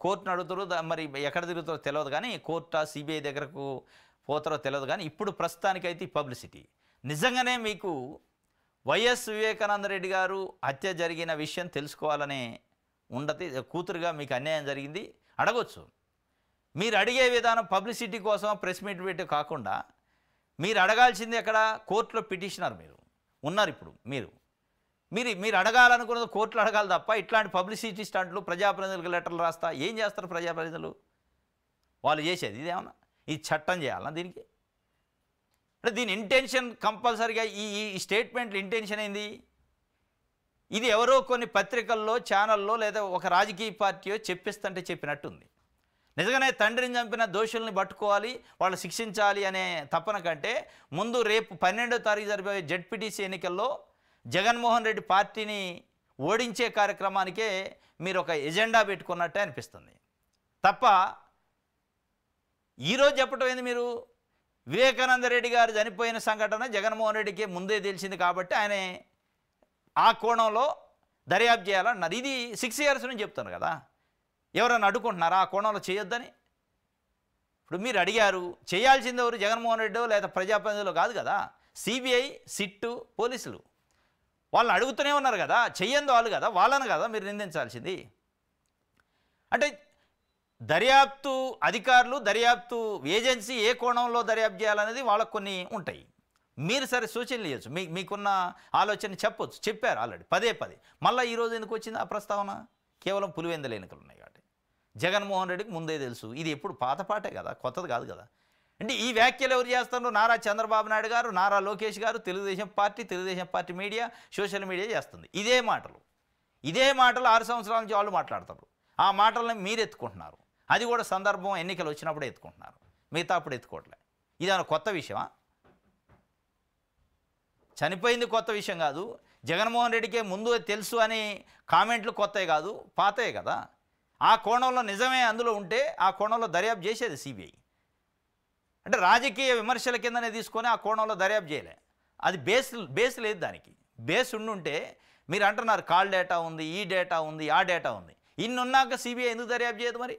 కోర్టును అడుగుతారు, మరి ఎక్కడ తిరుగుతారో తెలియదు, కానీ కోర్టు సిబిఐ దగ్గరకు పోతారో తెలియదు. కానీ ఇప్పుడు ప్రస్తుతానికైతే ఈ పబ్లిసిటీ. నిజంగానే మీకు వైఎస్ వివేకానందరెడ్డి గారు హత్య జరిగిన విషయం తెలుసుకోవాలనే ఉండదు, కూతురుగా మీకు అన్యాయం జరిగింది అడగొచ్చు. మీరు అడిగే విధానం పబ్లిసిటీ కోసం ప్రెస్ మీట్ పెట్టి కాకుండా మీరు అడగాల్సింది ఎక్కడ? కోర్టులో పిటిషనర్ మీరు ఉన్నారు. ఇప్పుడు మీరు మీరు మీరు అడగాలనుకున్నది కోర్టులో అడగాలి తప్ప ఇట్లాంటి పబ్లిసిటీ స్టంట్లు ప్రజాప్రతినిధులకు లెటర్లు రాస్తా ఏం చేస్తారు ప్రజాప్రతినిధులు? వాళ్ళు చేసేది ఇదేమన్నా? ఇది చట్టం చేయాలన్నా దీనికి? అంటే దీని ఇంటెన్షన్ కంపల్సరీగా ఈ ఈ స్టేట్మెంట్లు ఇంటెన్షన్ ఏంది? ఇది ఎవరో కొన్ని పత్రికల్లో ఛానల్లో లేదా ఒక రాజకీయ పార్టీయో చెప్పిస్తుంటే చెప్పినట్టుంది. నిజంగానే తండ్రిని చంపిన దోషుల్ని పట్టుకోవాలి, వాళ్ళు శిక్షించాలి అనే తపన కంటే ముందు రేపు 12వ తారీఖు జరిగే జెడ్పీటీసీ ఎన్నికల్లో జగన్మోహన్ రెడ్డి పార్టీని ఓడించే కార్యక్రమానికే మీరు ఒక ఎజెండా పెట్టుకున్నట్టే అనిపిస్తుంది తప్ప ఈరోజు చెప్పటం ఏంది? మీరు వివేకానంద రెడ్డి గారు చనిపోయిన సంఘటన జగన్మోహన్ రెడ్డికి ముందే తెలిసింది కాబట్టి ఆయన ఆ కోణంలో దర్యాప్తు చేయాలన్నారు. ఇది 6 years నుంచి చెప్తాను కదా. ఎవరన్నా అడ్డుకుంటున్నారా ఆ కోణంలో చేయొద్దని? ఇప్పుడు మీరు అడిగారు, చేయాల్సింది ఎవరు? జగన్మోహన్ రెడ్డి లేదా ప్రజాప్రతినిధులు కాదు కదా. సిబిఐ, సిట్టు, పోలీసులు వాళ్ళని అడుగుతూనే ఉన్నారు కదా. చెయ్యంది వాళ్ళు కదా, వాళ్ళని కదా మీరు నిందించాల్సింది. అంటే దర్యాప్తు అధికారులు, దర్యాప్తు ఏజెన్సీ ఏ కోణంలో దర్యాప్తు చేయాలనేది వాళ్ళకు కొన్ని ఉంటాయి. మీరు సరే సూచనలు ఇవ్వచ్చు, మీకున్న ఆలోచన చెప్పొచ్చు, చెప్పారు ఆల్రెడీ పదే. మళ్ళీ ఈరోజు ఎందుకు వచ్చింది ఆ ప్రస్తావన? కేవలం పులివెందుల ఎన్నికలు ఉన్నాయి కాబట్టి జగన్మోహన్ రెడ్డికి ముందే తెలుసు. ఇది ఎప్పుడు పాత పాటే కదా, కొత్తది కాదు కదా. అంటే ఈ వ్యాఖ్యలు ఎవరు చేస్తున్నారు? నారా చంద్రబాబు నాయుడు గారు, నారా లోకేష్ గారు, Telugu Desam party media, social media చేస్తుంది. ఇదే మాటలు 6 సంవత్సరాల నుంచి వాళ్ళు మాట్లాడతారు. ఆ మాటలను మీరు ఎత్తుకుంటున్నారు. అది కూడా సందర్భం ఎన్నికలు వచ్చినప్పుడే ఎత్తుకుంటున్నారు, మిగతా అప్పుడు ఎత్తుకోవట్లే. ఇదేమైనా కొత్త విషయమా? చనిపోయింది కొత్త విషయం కాదు. జగన్మోహన్ రెడ్డికే ముందు తెలుసు అని కామెంట్లు కొత్తవి కాదు, పాతయే కదా. ఆ కోణంలో నిజమే అందులో ఉంటే ఆ కోణంలో దర్యాప్తు చేసేది సిబిఐ. అంటే రాజకీయ విమర్శల కిందనే తీసుకొని ఆ కోణంలో దర్యాప్తు చేయలే. అది బేస్ లేదు. దానికి బేస్ ఉండుంటే మీరు అంటున్నారు కాల్ డేటా ఉంది, ఈ డేటా ఉంది, ఆ డేటా ఉంది. ఇన్ని ఉన్నాక సిబిఐ ఎందుకు దర్యాప్తు చేయదు? మరి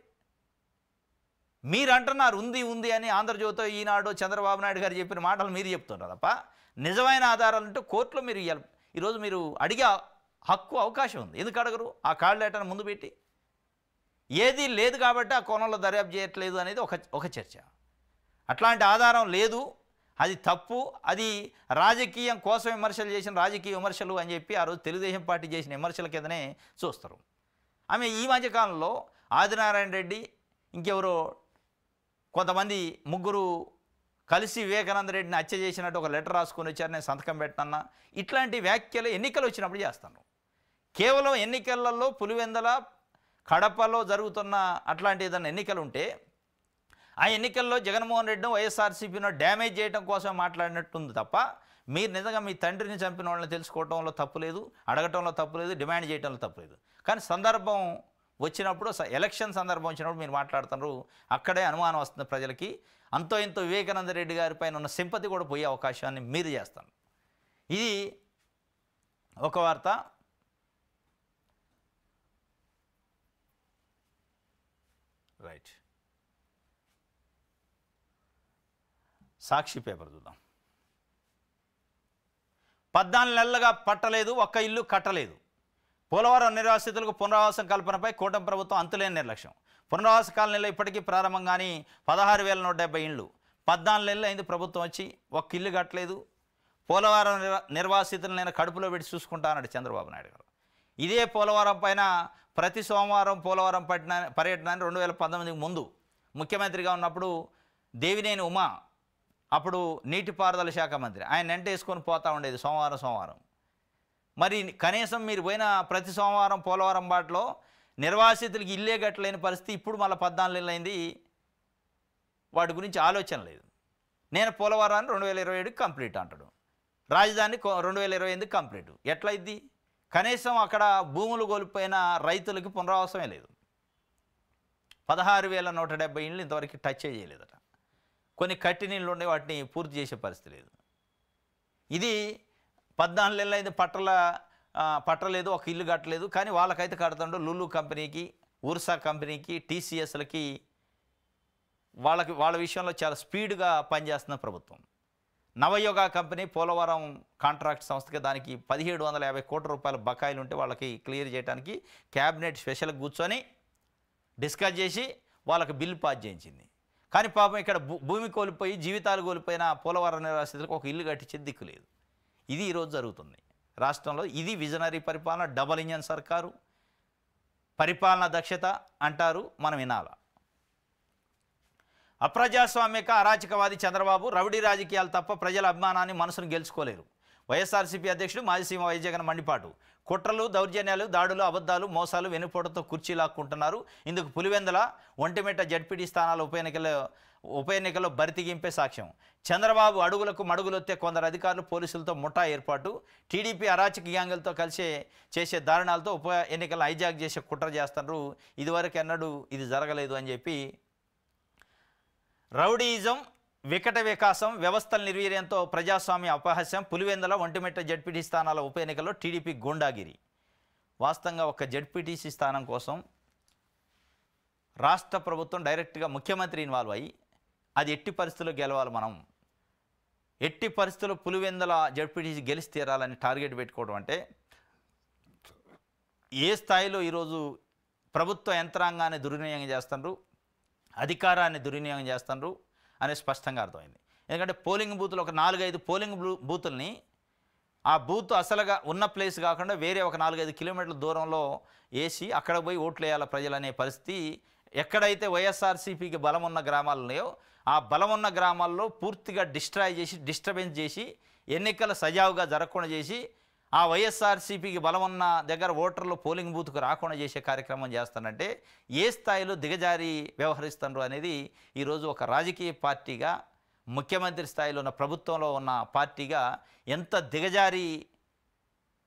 మీరు అంటున్నారు ఉంది అని ఆంధ్రజ్యోతో, ఈనాడు, చంద్రబాబు నాయుడు గారు చెప్పిన మాటలు మీరు చెప్తున్నారు తప్ప నిజమైన ఆధారాలు అంటే కోర్టులో మీరు ఈరోజు మీరు అడిగే హక్కు, అవకాశం ఉంది. ఎందుకు అడగరు? ఆ కాల్ డేటాను ముందు పెట్టి ఏది లేదు కాబట్టి ఆ కోణంలో దర్యాప్తు చేయట్లేదు అనేది ఒక చర్చ. అట్లాంటి ఆధారం లేదు, అది తప్పు, అది రాజకీయం కోసం విమర్శలు చేసిన రాజకీయ విమర్శలు అని చెప్పి ఆ రోజు తెలుగుదేశం పార్టీ చేసిన విమర్శల కిందనే చూస్తారు. ఆమె ఈ మధ్యకాలంలో ఆదినారాయణ రెడ్డి, ఇంకెవరో కొంతమంది ముగ్గురు కలిసి వివేకానంద రెడ్డిని హత్య చేసినట్టు ఒక లెటర్ రాసుకొని వచ్చారు, నేను సంతకం పెట్టన్నా. ఇట్లాంటి వ్యాఖ్యలు ఎన్నికలు వచ్చినప్పుడు చేస్తాను. కేవలం ఎన్నికలలో పులివెందల, కడపలో జరుగుతున్న అట్లాంటి ఏదైనా ఎన్నికలు ఉంటే ఆ ఎన్నికల్లో జగన్మోహన్ రెడ్డిని, వైఎస్ఆర్సీపీను డ్యామేజ్ చేయడం కోసం మాట్లాడినట్టుంది తప్ప మీరు నిజంగా మీ తండ్రిని చంపిన వాళ్ళని తెలుసుకోవడంలో తప్పులేదు, అడగటంలో తప్పులేదు, డిమాండ్ చేయడంలో తప్పులేదు. కానీ సందర్భం వచ్చినప్పుడు, ఎలక్షన్ సందర్భం వచ్చినప్పుడు మీరు మాట్లాడుతున్నారు. అక్కడే అనుమానం వస్తుంది ప్రజలకి. అంతో ఇంతో వివేకానంద రెడ్డి గారి పైన ఉన్న సింపతి కూడా పోయే అవకాశాన్ని మీరు చేస్తారు. ఇది ఒక వార్త. రైట్, సాక్షి పేపర్ చూద్దాం. 14 నెలలుగా పట్టలేదు, ఒక్క ఇల్లు కట్టలేదు. పోలవరం నిర్వాసితులకు పునరావాసం కల్పనపై కూటమి ప్రభుత్వం అంతులేని నిర్లక్ష్యం. పునరావాస కాలనీలో ఇప్పటికీ ప్రారంభం కానీ 16,170 ఇండ్లు. 14 నెలలు అయింది ప్రభుత్వం వచ్చి, ఒక్క ఇల్లు కట్టలేదు. పోలవరం నిర్వాసితులను నేను కడుపులో పెట్టి చూసుకుంటా అన్నాడు చంద్రబాబు నాయుడు గారు. ఇదే పోలవరం పైన ప్రతి సోమవారం పోలవరం పర్యటనని 2019 ముందు ముఖ్యమంత్రిగా ఉన్నప్పుడు దేవినేని ఉమా, అప్పుడు నీటిపారుదల శాఖ మంత్రి, ఆయన వెంటేసుకొని పోతూ ఉండేది సోమవారం. మరి కనీసం మీరు పోయిన ప్రతి సోమవారం పోలవరం బాటలో నిర్వాసితులకి ఇల్లే గట్టలేని పరిస్థితి. ఇప్పుడు మళ్ళీ 14 నెలలు అయింది, వాటి గురించి ఆలోచన లేదు. నేను పోలవరాన్ని 2027 కంప్లీట్ అంటాడు, రాజధాని 2028 కంప్లీట్. ఎట్లయిద్ది? కనీసం అక్కడ భూములు కోల్పోయిన రైతులకి పునరావాసమే లేదు. 16,170 ఇండ్లు ఇంతవరకు టచ్ చేయలేదట. కొన్ని కట్టి నీళ్ళు ఉండే, వాటిని పూర్తి చేసే పరిస్థితి లేదు. ఇది 14 నెలలు అయింది, పట్టలేదు, ఒక ఇల్లు కట్టలేదు. కానీ వాళ్ళకైతే కడుతుండో లులు కంపెనీకి, ఉర్సా కంపెనీకి, టీసీఎస్లకి, వాళ్ళ విషయంలో చాలా స్పీడ్గా పనిచేస్తున్న ప్రభుత్వం. నవయోగ కంపెనీ పోలవరం కాంట్రాక్ట్ సంస్థకి దానికి 1,750 కోట్ల రూపాయల బకాయిలు ఉంటే వాళ్ళకి క్లియర్ చేయడానికి క్యాబినెట్ స్పెషల్గా కూర్చొని డిస్కస్ చేసి వాళ్ళకి బిల్ పాస్ చేయించింది. కానీ పాపం ఇక్కడ భూమి కోల్పోయి జీవితాలు కోల్పోయిన పోలవరం నివాసితులకు ఒక ఇల్లు కట్టించే దిక్కు లేదు. ఇది ఈరోజు జరుగుతుంది రాష్ట్రంలో. ఇది విజనరీ పరిపాలన, డబల్ ఇంజన్ సర్కారు, పరిపాలన దక్షత అంటారు, మనం వినాలా. అప్రజాస్వామిక అరాచకవాది చంద్రబాబు రౌడీ రాజకీయాలు తప్ప ప్రజల అభిమానాన్ని మనసును గెలుచుకోలేరు. వైఎస్ఆర్సీపీ అధ్యక్షుడు మాజీ సీఎం వైఎస్ జగన్ మండిపాటు. కుట్రలు, దౌర్జన్యాలు, దాడులు, అబద్ధాలు, మోసాలు, వెనుపోటుతో కుర్చీ లాక్కుంటున్నారు. ఇందుకు పులివెందుల, ఒంటిమిట్ట జడ్పీటీ స్థానాల ఉప ఎన్నికల్లో బరితిగింపే సాక్ష్యం. చంద్రబాబు అడుగులకు మడుగులొత్తే కొందరు అధికారులు, పోలీసులతో ముఠా ఏర్పాటు. టీడీపీ అరాచక గ్యాంగులతో కలిసి చేసే దారుణాలతో ఉప ఎన్నికలను హైజాక్ చేసే కుట్ర చేస్తున్నారు. ఇదివరకు ఎన్నడూ ఇది జరగలేదు అని చెప్పి రౌడీయిజం, వికట వికాసం, వ్యవస్థల నిర్వీర్యంతో ప్రజాస్వామ్య అపహాస్యం. పులివెందుల, ఒంటిమిట్ట జడ్పీటీ స్థానాల ఉప ఎన్నికల్లో టీడీపీ గూండాగిరి. వాస్తవంగా ఒక జడ్పీటీసీ స్థానం కోసం రాష్ట్ర ప్రభుత్వం డైరెక్ట్గా ముఖ్యమంత్రి ఇన్వాల్వ్ అయ్యి అది ఎట్టి పరిస్థితుల్లో గెలవాలి, మనం ఎట్టి పరిస్థితుల్లో పులివెందుల జడ్పీటీసీ గెలిచి తీరాలని టార్గెట్ పెట్టుకోవడం అంటే ఏ స్థాయిలో ఈరోజు ప్రభుత్వ యంత్రాంగాన్ని దుర్వినియోగం చేస్తున్నారు, అధికారాన్ని దుర్వినియోగం చేస్తున్నారు అనేది స్పష్టంగా అర్థమైంది. ఎందుకంటే పోలింగ్ బూతులు ఒక 4-5 పోలింగ్ బూతుల్ని ఆ బూత్ అసలుగా ఉన్న ప్లేస్ కాకుండా వేరే ఒక 4-5 కిలోమీటర్ల దూరంలో వేసి అక్కడ పోయి ఓట్లు వేయాల ప్రజలనే పరిస్థితి. ఎక్కడైతే వైఎస్ఆర్సీపీకి బలం ఉన్న గ్రామాలు ఉన్నాయో ఆ బలం ఉన్న గ్రామాల్లో పూర్తిగా డిస్టర్బెన్స్ చేసి ఎన్నికలు సజావుగా జరగకుండా చేసి ఆ వైఎస్ఆర్సీపీకి బలం ఉన్న దగ్గర ఓటర్లు పోలింగ్ బూత్కు రాకుండా చేసే కార్యక్రమం చేస్తానంటే ఏ స్థాయిలో దిగజారి వ్యవహరిస్తున్నారు అనేది ఈరోజు ఒక రాజకీయ పార్టీగా, ముఖ్యమంత్రి స్థాయిలో ఉన్న ప్రభుత్వంలో ఉన్న పార్టీగా ఎంత దిగజారి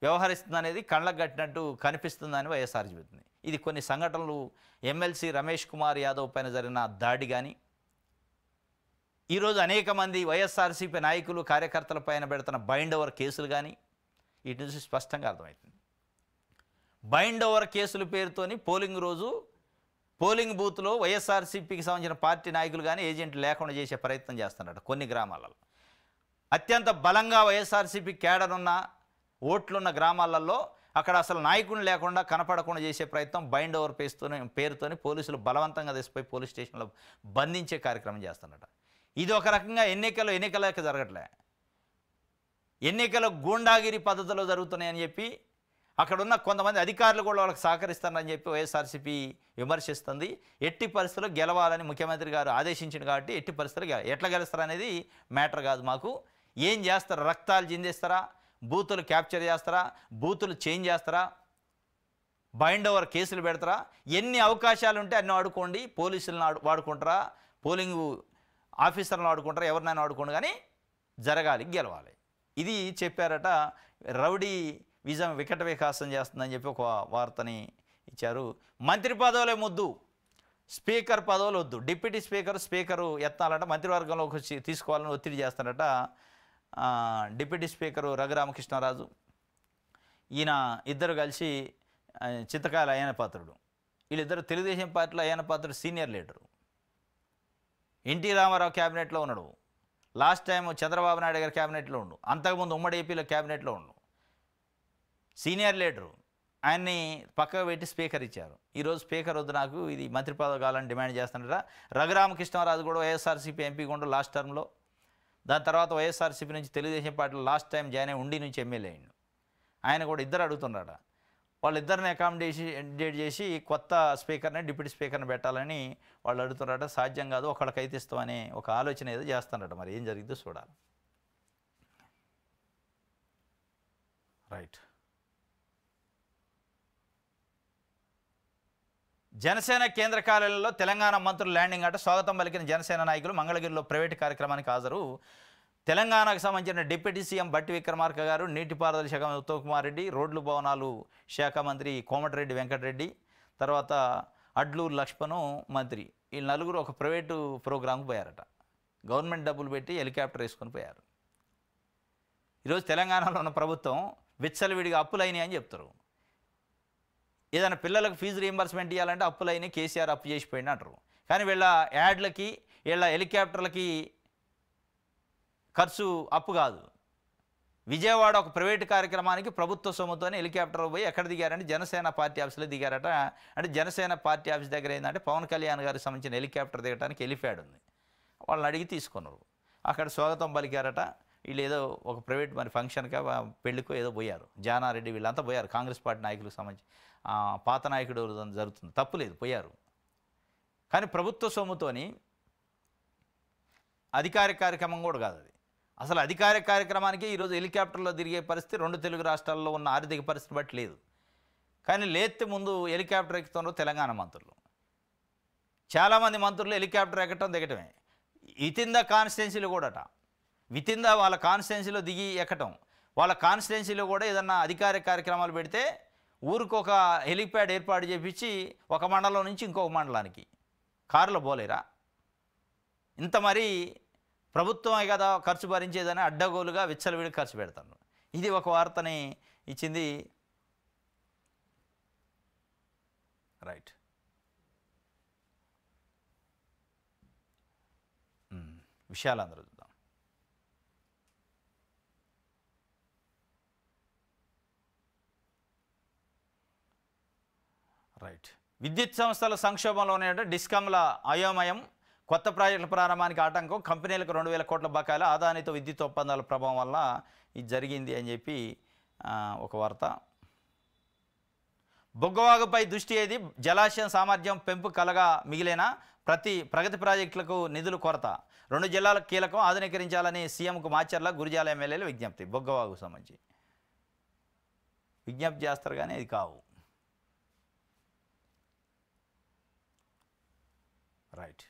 వ్యవహరిస్తుందనేది కళ్ళకు కట్టినట్టు కనిపిస్తుందని వైఎస్ఆర్ చెబుతుంది. ఇది కొన్ని సంఘటనలు, ఎమ్మెల్సీ రమేష్ కుమార్ యాదవ్ పైన జరిగిన దాడి కానీ, ఈరోజు అనేక మంది వైఎస్ఆర్సీపీ నాయకులు, కార్యకర్తల పైన పెడుతున్న బైండ్ ఓవర్ కేసులు కానీ వీటి నుంచి స్పష్టంగా అర్థమవుతుంది. బైండ్ ఓవర్ కేసుల పేరుతోని పోలింగ్ రోజు పోలింగ్ బూత్లో వైఎస్ఆర్సీపీకి సంబంధించిన పార్టీ నాయకులు కానీ ఏజెంట్లు లేకుండా చేసే ప్రయత్నం చేస్తున్నారు కొన్ని గ్రామాలలో. అత్యంత బలంగా వైఎస్ఆర్సీపీ కేడర్ ఉన్న ఓట్లున్న గ్రామాలలో అక్కడ అసలు నాయకులు లేకుండా కనపడకుండా చేసే ప్రయత్నం బైండ్ ఓవర్ పేరుతోని పోలీసులు బలవంతంగా తీసుకుపోయి పోలీస్ స్టేషన్లో బంధించే కార్యక్రమం చేస్తున్నట. ఇది ఒక రకంగా ఎన్నికలకు జరగట్లే, ఎన్నికల గూండాగిరి పద్ధతిలో జరుగుతున్నాయని చెప్పి అక్కడున్న కొంతమంది అధికారులు కూడా వాళ్ళకి సహకరిస్తారని చెప్పి వైఎస్ఆర్సీపీ విమర్శిస్తుంది. ఎట్టి పరిస్థితుల్లో గెలవాలని ముఖ్యమంత్రి గారు ఆదేశించింది కాబట్టి ఎట్టి పరిస్థితుల్లో ఎట్లా గెలుస్తారు అనేది మ్యాటర్ కాదు మాకు. ఏం చేస్తారు, రక్తాలు చిందేస్తారా, బూతులు క్యాప్చర్ చేస్తారా, బూతులు చేంజ్ చేస్తారా, బైండ్ ఓవర్ కేసులు పెడతారా, ఎన్ని అవకాశాలు ఉంటే అన్ని వాడుకోండి, పోలీసులను వాడుకుంటారా, పోలింగ్ ఆఫీసర్లను వాడుకుంటారా, ఎవరినైనా వాడుకోండి, కానీ జరగాలి, గెలవాలి. ఇది చెప్పారట. రౌడీ విజం వికట వికాసం చేస్తుందని చెప్పి ఒక వార్తని ఇచ్చారు. మంత్రి పదవులే ముద్దు, స్పీకర్ పదవులు వద్దు, డిప్యూటీ స్పీకరు ఎత్తాలంట, మంత్రివర్గంలోకి వచ్చి తీసుకోవాలని ఒత్తిడి చేస్తారట డిప్యూటీ స్పీకరు రఘురామకృష్ణరాజు. ఈయన ఇద్దరు కలిసి చింతకాయల అయ్యన్న పాత్రుడు, వీళ్ళిద్దరు తెలుగుదేశం పార్టీలో Ayyanna Patrudu senior leader, NT Ramarao క్యాబినెట్లో ఉన్నాడు, లాస్ట్ టైం చంద్రబాబు నాయుడు గారి క్యాబినెట్లో ఉండు, అంతకుముందు ఉమ్మడి ఏపీలో క్యాబినెట్లో ఉండు, సీనియర్ లీడరు. ఆయన్ని పక్కకు పెట్టి స్పీకర్ ఇచ్చారు. ఈరోజు స్పీకర్ వద్దు, నాకు ఇది మంత్రి పదవి కావాలని డిమాండ్ చేస్తున్నారా. రఘురామకృష్ణరాజు కూడా వైఎస్ఆర్సీపీ ఎంపీ ఉండు లాస్ట్ టర్మ్లో, దాని తర్వాత వైఎస్ఆర్సీపీ నుంచి తెలుగుదేశం పార్టీలో లాస్ట్ టైం జాయిన్ అయ్యి ఉండి నుంచి ఎమ్మెల్యే అయ్యిండు. ఆయన కూడా ఇద్దరు అడుగుతున్నాడు, వాళ్ళిద్దరిని అకామిడేట్ చేసి కొత్త స్పీకర్ని, డిప్యూటీ స్పీకర్ని పెట్టాలని వాళ్ళు అడుగుతున్నారట. సాధ్యం కాదు, ఒకళ్ళకైతే ఇస్తామనే ఒక ఆలోచన ఏదో చేస్తున్నారట. మరి ఏం జరిగిందో చూడాలి. రైట్. జనసేన కేంద్ర కార్యాలయంలో తెలంగాణ మంత్రులు ల్యాండింగ్ అట. స్వాగతం పలికిన జనసేన నాయకులు మంగళగిరిలో ప్రైవేటు కార్యక్రమానికి హాజరు. తెలంగాణకు సంబంధించిన డిప్యూటీ సీఎం బట్టి విక్రమార్క గారు, నీటిపారుదల శాఖ మంత్రి ఉత్తమ్ కుమార్ రెడ్డి, రోడ్లు భవనాలు శాఖ మంత్రి కోమటిరెడ్డి వెంకటరెడ్డి, తర్వాత అడ్లూరు లక్ష్మణు మంత్రి, ఈ నలుగురు ఒక ప్రైవేటు ప్రోగ్రాంకు పోయారట. గవర్నమెంట్ డబ్బులు పెట్టి హెలికాప్టర్ వేసుకొని పోయారు. ఈరోజు తెలంగాణలో ఉన్న ప్రభుత్వం విచ్చలవిడిగా అప్పులైనాయి అని చెప్తారు. ఏదైనా పిల్లలకు ఫీజు రీయింబర్స్మెంట్ ఇవ్వాలంటే అప్పులైనా కేసీఆర్ అప్పు చేసిపోయింది అంటారు. కానీ వీళ్ళ యాడ్లకి, వీళ్ళ హెలికాప్టర్లకి ఖర్చు అప్పు కాదు. విజయవాడ ఒక ప్రైవేటు కార్యక్రమానికి ప్రభుత్వ సొమ్ముతోనే హెలికాప్టర్ పోయి ఎక్కడ దిగారంటే జనసేన పార్టీ ఆఫీస్లో దిగారట. అంటే జనసేన పార్టీ ఆఫీస్ దగ్గర ఏంటంటే పవన్ కళ్యాణ్ గారికి సంబంధించిన హెలికాప్టర్ దిగడానికి హెలిప్యాడ్ ఉంది. వాళ్ళని అడిగి తీసుకున్నారు. అక్కడ స్వాగతం పలికారట. వీళ్ళు ఏదో ఒక ప్రైవేట్ మరి ఫంక్షన్గా పెళ్ళికో ఏదో పోయారు. జానారెడ్డి వీళ్ళంతా పోయారు, కాంగ్రెస్ పార్టీ నాయకులకు సంబంధించి. పాత నాయకుడు జరుగుతుంది, తప్పు లేదు, పోయారు. కానీ ప్రభుత్వ సొమ్ముతోని అధికారిక కార్యక్రమం కూడా కాదు అది. అసలు అధికారిక కార్యక్రమానికి ఈరోజు హెలికాప్టర్లో తిరిగే పరిస్థితి 2 తెలుగు రాష్ట్రాల్లో ఉన్న ఆర్థిక పరిస్థితి బట్టి లేదు. కానీ లేతే ముందు హెలికాప్టర్ ఎక్కుతున్నారు తెలంగాణ మంత్రులు. చాలామంది మంత్రులు హెలికాప్టర్ ఎక్కటం దిగటమే. వితిన్ ద కాన్స్టిట్యున్సీలో కూడాట, వితిన్ ద వాళ్ళ కాన్స్టిట్యున్సీలో దిగి ఎక్కటం. వాళ్ళ కాన్స్టిట్యున్సీలో కూడా ఏదన్నా అధికారిక కార్యక్రమాలు పెడితే ఊరికి ఒక హెలిప్యాడ్ ఏర్పాటు చేపించి ఒక మండలం నుంచి ఇంకొక మండలానికి కారులో పోలేరా? ఇంత మరి ప్రభుత్వమే కదా ఖర్చు భరించేదని అడ్డగోలుగా విచ్చలవిడి ఖర్చు పెడతాను. ఇది ఒక వార్తని ఇచ్చింది. రైట్, విషయాలు అందరూ చూద్దాం. రైట్, విద్యుత్ సంస్థల సంక్షోభంలో ఉన్నాయంటే డిస్కామ్ల అయోమయం, కొత్త ప్రాజెక్టుల ప్రారంభానికి ఆటంకం, కంపెనీలకు 2,000 కోట్ల బకాయిల, ఆదానితో విద్యుత్ ఒప్పందాల ప్రభావం వల్ల ఇది జరిగింది అని చెప్పి ఒక వార్త. బొగ్గవాగుపై దృష్టి ఏది, జలాశయం సామర్థ్యం పెంపు కలగా మిగిలిన ప్రగతి ప్రాజెక్టులకు నిధులు కొరత, 2 జిల్లాలకు కీలకం, ఆధునీకరించాలని సీఎంకు మాచర్ల గురిజాల ఎమ్మెల్యేలు విజ్ఞప్తి. బొగ్గవాగు సంబంధించి విజ్ఞప్తి చేస్తారు కానీ అది కావు. రైట్,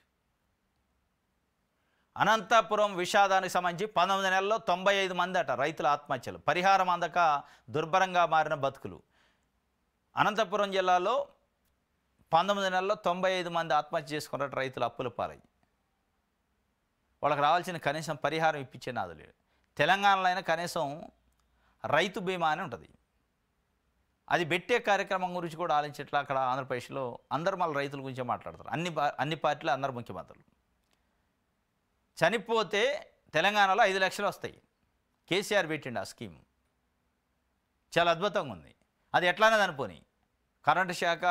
అనంతపురం విషాదానికి సంబంధించి 19 నెలల్లో 95 మంది అట రైతుల ఆత్మహత్యలు, పరిహారం అందక దుర్భరంగా మారిన బతుకులు. అనంతపురం జిల్లాలో 19 నెలల్లో 95 మంది ఆత్మహత్య చేసుకున్నట్టు రైతులు అప్పుల పాలై. వాళ్ళకి రావాల్సిన కనీసం పరిహారం ఇప్పించే నాదు లేడు. తెలంగాణలో అయినా కనీసం రైతు బీమా అని ఉంటుంది, అది పెట్టే కార్యక్రమం గురించి కూడా ఆలోచించట్లా. అక్కడ ఆంధ్రప్రదేశ్లో అందరు మళ్ళీ రైతుల గురించే మాట్లాడతారు. అన్ని పార్టీలు అందరు ముఖ్యమంత్రులు. చనిపోతే తెలంగాణలో 5 లక్షలు వస్తాయి. కేసీఆర్ పెట్టిండు ఆ స్కీమ్, చాలా అద్భుతంగా ఉంది. అది ఎట్లానే చనిపోని, కరెంటు శాఖ,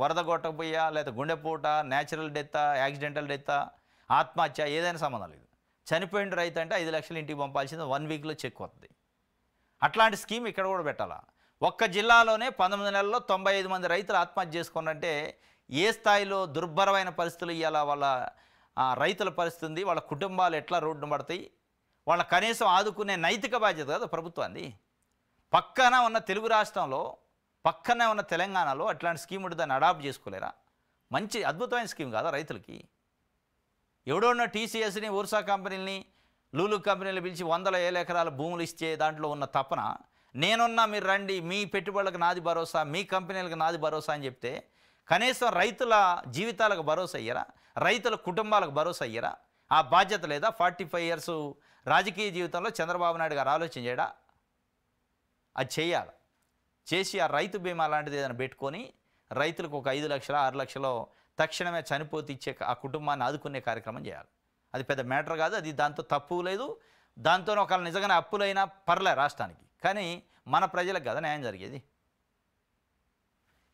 వరద కొట్టకపోయా, లేదా గుండెపూట, న్యాచురల్ డెత్తా, యాక్సిడెంటల్ డెత్తా, ఆత్మహత్య, ఏదైనా సంబంధం లేదు. చనిపోయిన రైతు అంటే 5 లక్షలు ఇంటికి పంపాల్సింది 1 వీక్లో చెక్ వస్తుంది. అట్లాంటి స్కీమ్ ఇక్కడ కూడా పెట్టాలా? ఒక్క జిల్లాలోనే 19 నెలల్లో 95 మంది రైతులు ఆత్మహత్య చేసుకున్నారంటే ఏ స్థాయిలో దుర్భరమైన పరిస్థితులు ఇవ్వాలా వాళ్ళ రైతుల పరిస్థితి ఉంది, వాళ్ళ కుటుంబాలు ఎట్లా రోడ్డున పడతాయి, వాళ్ళ కనీసం ఆదుకునే నైతిక బాధ్యత కదా ప్రభుత్వాన్ని. పక్కన ఉన్న తెలుగు రాష్ట్రంలో, పక్కనే ఉన్న తెలంగాణలో అట్లాంటి స్కీమ్ ఉంటే దాన్ని అడాప్ట్ చేసుకోలేరా? మంచి అద్భుతమైన స్కీమ్ కాదా రైతులకి? ఎవడో ఉన్న టీసీఎస్ని, ఊర్సా కంపెనీలని, లూలు కంపెనీలు పిలిచి 100,000 ఎకరాల భూములు ఇచ్చే దాంట్లో ఉన్న తపన, నేనున్నా మీరు రండి, మీ పెట్టుబడులకు నాది భరోసా, మీ కంపెనీలకు నాది భరోసా అని చెప్తే కనీసం రైతుల జీవితాలకు భరోసా అయ్యారా? రైతుల కుటుంబాలకు భరోసా అయ్యారా? ఆ బాధ్యత లేదా? 45 ఇయర్స్ రాజకీయ జీవితంలో చంద్రబాబు నాయుడు గారు ఆలోచన చేయడా? అది చేయాలి. చేసి ఆ రైతు బీమా లాంటిది ఏదైనా పెట్టుకొని రైతులకు ఒక 5 లక్షలు 6 లక్షలు తక్షణమే చనిపోతే ఇచ్చే ఆ కుటుంబాన్ని ఆదుకునే కార్యక్రమం చేయాలి. అది పెద్ద మ్యాటర్ కాదు, అది దాంతో తప్పు లేదు. దాంతో ఒకవేళ నిజంగానే అప్పులైనా పర్లే రాష్ట్రానికి, కానీ మన ప్రజలకు కదా న్యాయం జరిగేది.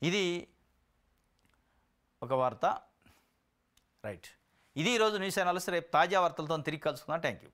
ఇది ఒక వార్త. రైట్, ఇది ఈరోజు న్యూస్ అనాలిసిస్. రేపు తాజా వార్తలతో తిరిగి కలుసుకుందాం. Thank you.